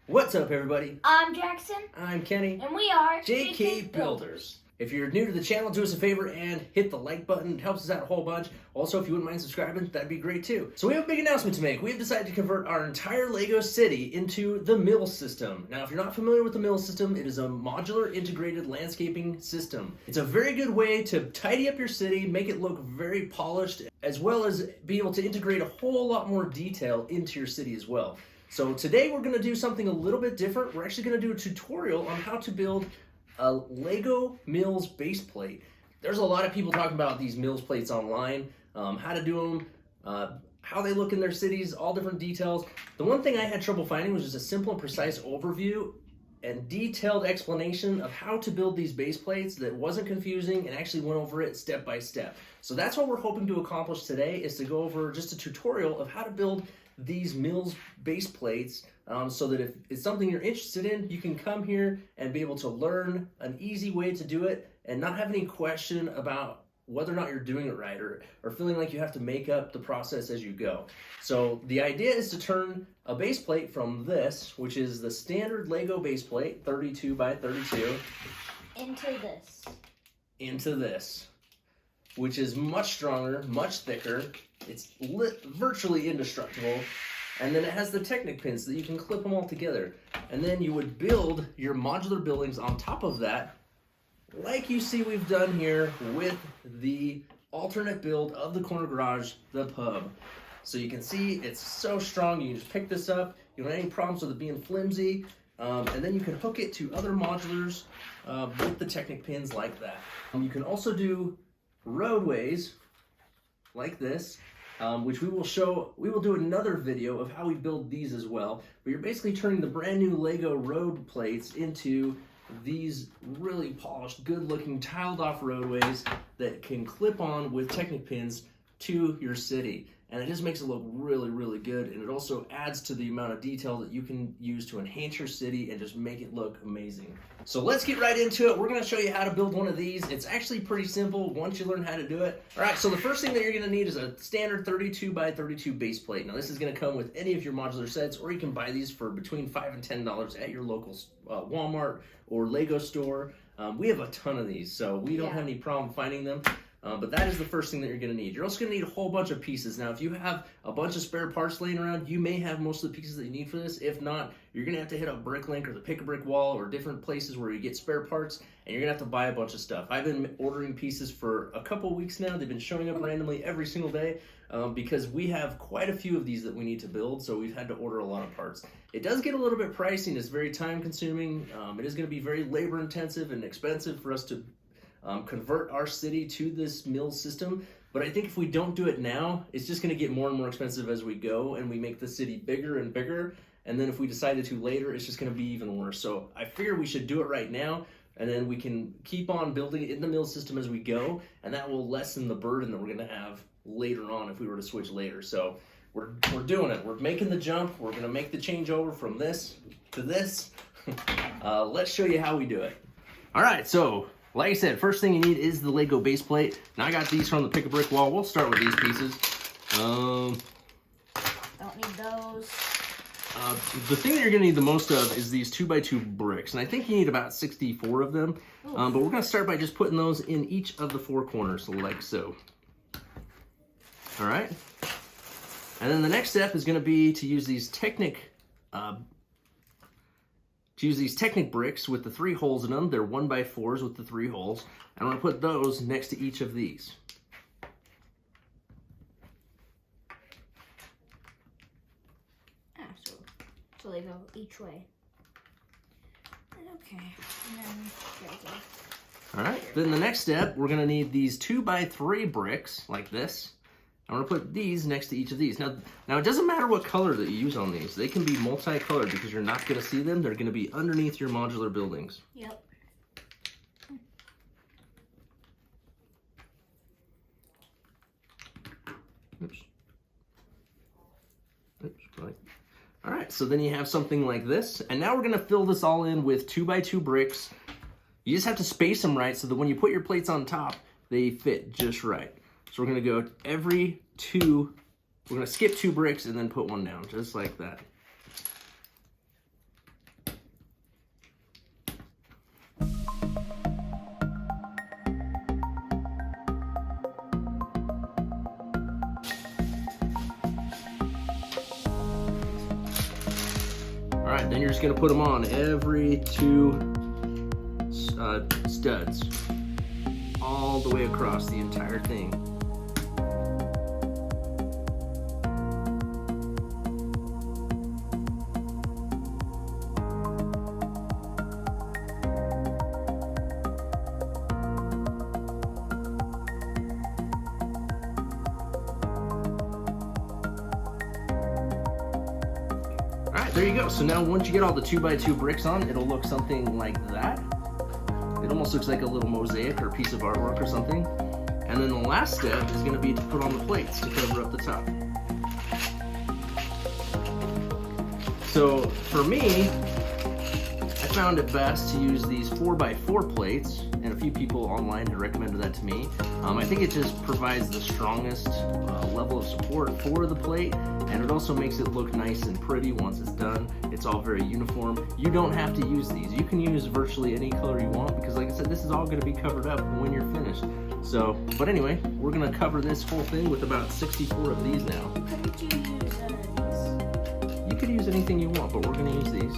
What's up, everybody? I'm Jackson. I'm Kenny. And we are JK Builders. If you're new to the channel, do us a favor and hit the like button. It helps us out a whole bunch. Also, if you wouldn't mind subscribing, that'd be great too. So we have a big announcement to make. We have decided to convert our entire Lego city into the MILS system. Now, if you're not familiar with the MILS system, it is a modular integrated landscaping system. It's a very good way to tidy up your city, make it look very polished, as well as be able to integrate a whole lot more detail into your city as well. So today we're going to do something a little bit different. We're actually going to do a tutorial on how to build a Lego MILS base plate. There's a lot of people talking about these MILS plates online, how to do them, how they look in their cities, all different details. The one thing I had trouble finding was just a simple and precise overview and detailed explanation of how to build these base plates that wasn't confusing and actually went over it step by step. So that's what we're hoping to accomplish today, is to go over just a tutorial of how to build these MILS base plates, so that if it's something you're interested in, you can come here and be able to learn an easy way to do it and not have any question about whether or not you're doing it right, or feeling like you have to make up the process as you go. So the idea is to turn a base plate from this, which is the standard Lego base plate, 32 by 32, into this, which is much stronger, much thicker. It's virtually indestructible. And then it has the Technic pins so that you can clip them all together. And then you would build your modular buildings on top of that, like you see we've done here with the alternate build of the corner garage, the pub. So you can see it's so strong. You can just pick this up. You don't have any problems with it being flimsy. And then you can hook it to other modulars with the Technic pins like that. You can also do roadways like this, which we will do another video of how we build these as well. But you're basically turning the brand new Lego road plates into these really polished, good looking, tiled off roadways that can clip on with Technic pins to your city. And it just makes it look really, really good. And it also adds to the amount of detail that you can use to enhance your city and just make it look amazing. So let's get right into it. We're going to show you how to build one of these. It's actually pretty simple once you learn how to do it. All right, so the first thing that you're going to need is a standard 32 by 32 base plate. Now this is going to come with any of your modular sets, or you can buy these for between $5 and $10 at your local Walmart or Lego store. We have a ton of these, so we don't have any problem finding them. But that is the first thing that you're going to need. You're also going to need a whole bunch of pieces. Now, if you have a bunch of spare parts laying around, you may have most of the pieces that you need for this. If not, you're going to have to hit up Bricklink or the Pick-a-Brick Wall or different places where you get spare parts, and you're going to have to buy a bunch of stuff. I've been ordering pieces for a couple weeks now. They've been showing up randomly every single day because we have quite a few of these that we need to build, so we've had to order a lot of parts. It does get a little bit pricey, and it's very time-consuming. It is going to be very labor-intensive and expensive for us to convert our city to this MILS system. But I think if we don't do it now, it's just going to get more and more expensive as we go, and we make the city bigger and bigger. And then if we decided to later, it's just going to be even worse. So I figure we should do it right now, and then we can keep on building it in the MILS system as we go, and that will lessen the burden that we're going to have later on if we were to switch later. So we're doing it. We're making the jump. We're going to make the change over from this to this. Let's show you how we do it. All right, so like I said, first thing you need is the Lego base plate. Now I got these from the Pick-a-Brick Wall. We'll start with these pieces. Don't need those. The thing that you're going to need the most of is these 2x2 bricks. And I think you need about 64 of them. But we're going to start by just putting those in each of the four corners, like so. All right. And then the next step is going to be to use these Technic bricks with the 3 holes in them. They're 1x4s with the 3 holes. And I'm going to put those next to each of these. So they go each way. Okay. And then there we go. All right. Then the next step, we're going to need these 2x3 bricks like this. I'm going to put these next to each of these. Now it doesn't matter what color that you use on these. They can be multicolored because you're not going to see them. They're going to be underneath your modular buildings. Yep. Oops. Right. All right, so then you have something like this. And now we're going to fill this all in with 2x2 bricks. You just have to space them right so that when you put your plates on top, they fit just right. So we're going to go every 2, we're going to skip 2 bricks and then put 1 down, just like that. right, then you're just gonna put them on every 2 studs, all the way across the entire thing. There you go. So now once you get all the 2x2 bricks on, it'll look something like that. It almost looks like a little mosaic or a piece of artwork or something. And then the last step is going to be to put on the plates to cover up the top. So for me, I found it best to use these 4x4 plates, and a few people online had recommended that to me. I think it just provides the strongest level of support for the plate, and it also makes it look nice and pretty once it's done. It's all very uniform. You don't have to use these. You can use virtually any color you want because, like I said, this is all going to be covered up when you're finished. So, but anyway, we're going to cover this whole thing with about 64 of these now. Couldn't you use these? You could use anything you want, but we're going to use these.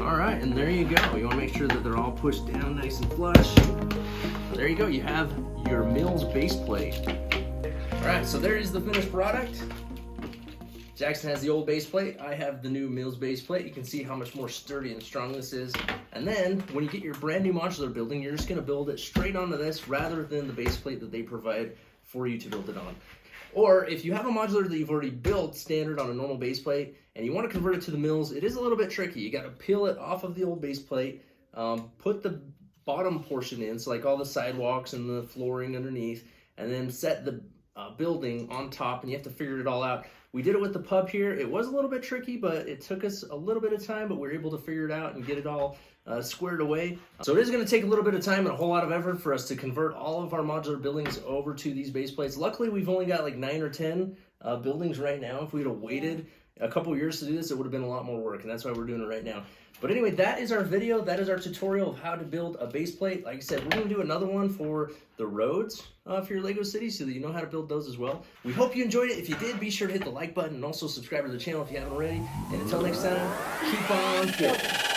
Alright, and there you go. You want to make sure that they're all pushed down nice and flush. There you go, you have your MILS base plate. Alright, so there is the finished product. Jackson has the old base plate. I have the new MILS base plate. You can see how much more sturdy and strong this is. And then, when you get your brand new modular building, you're just going to build it straight onto this rather than the base plate that they provide for you to build it on. Or if you have a modular that you've already built standard on a normal base plate and you want to convert it to the MILS, it is a little bit tricky. You got to peel it off of the old base plate, put the bottom portion in, so like all the sidewalks and the flooring underneath, and then set the building on top, and you have to figure it all out. We did it with the pub here. It was a little bit tricky, but it took us a little bit of time, but we were able to figure it out and get it all squared away. So it is going to take a little bit of time and a whole lot of effort for us to convert all of our modular buildings over to these base plates. Luckily, we've only got like 9 or 10 buildings right now. If we'd have waited a couple years to do this, it would have been a lot more work, and that's why we're doing it right now. But anyway, that is our video. That is our tutorial of how to build a base plate. Like I said, we're going to do another one for the roads for your Lego City so that you know how to build those as well. We hope you enjoyed it. If you did, be sure to hit the like button and also subscribe to the channel if you haven't already. And until next time, keep on building.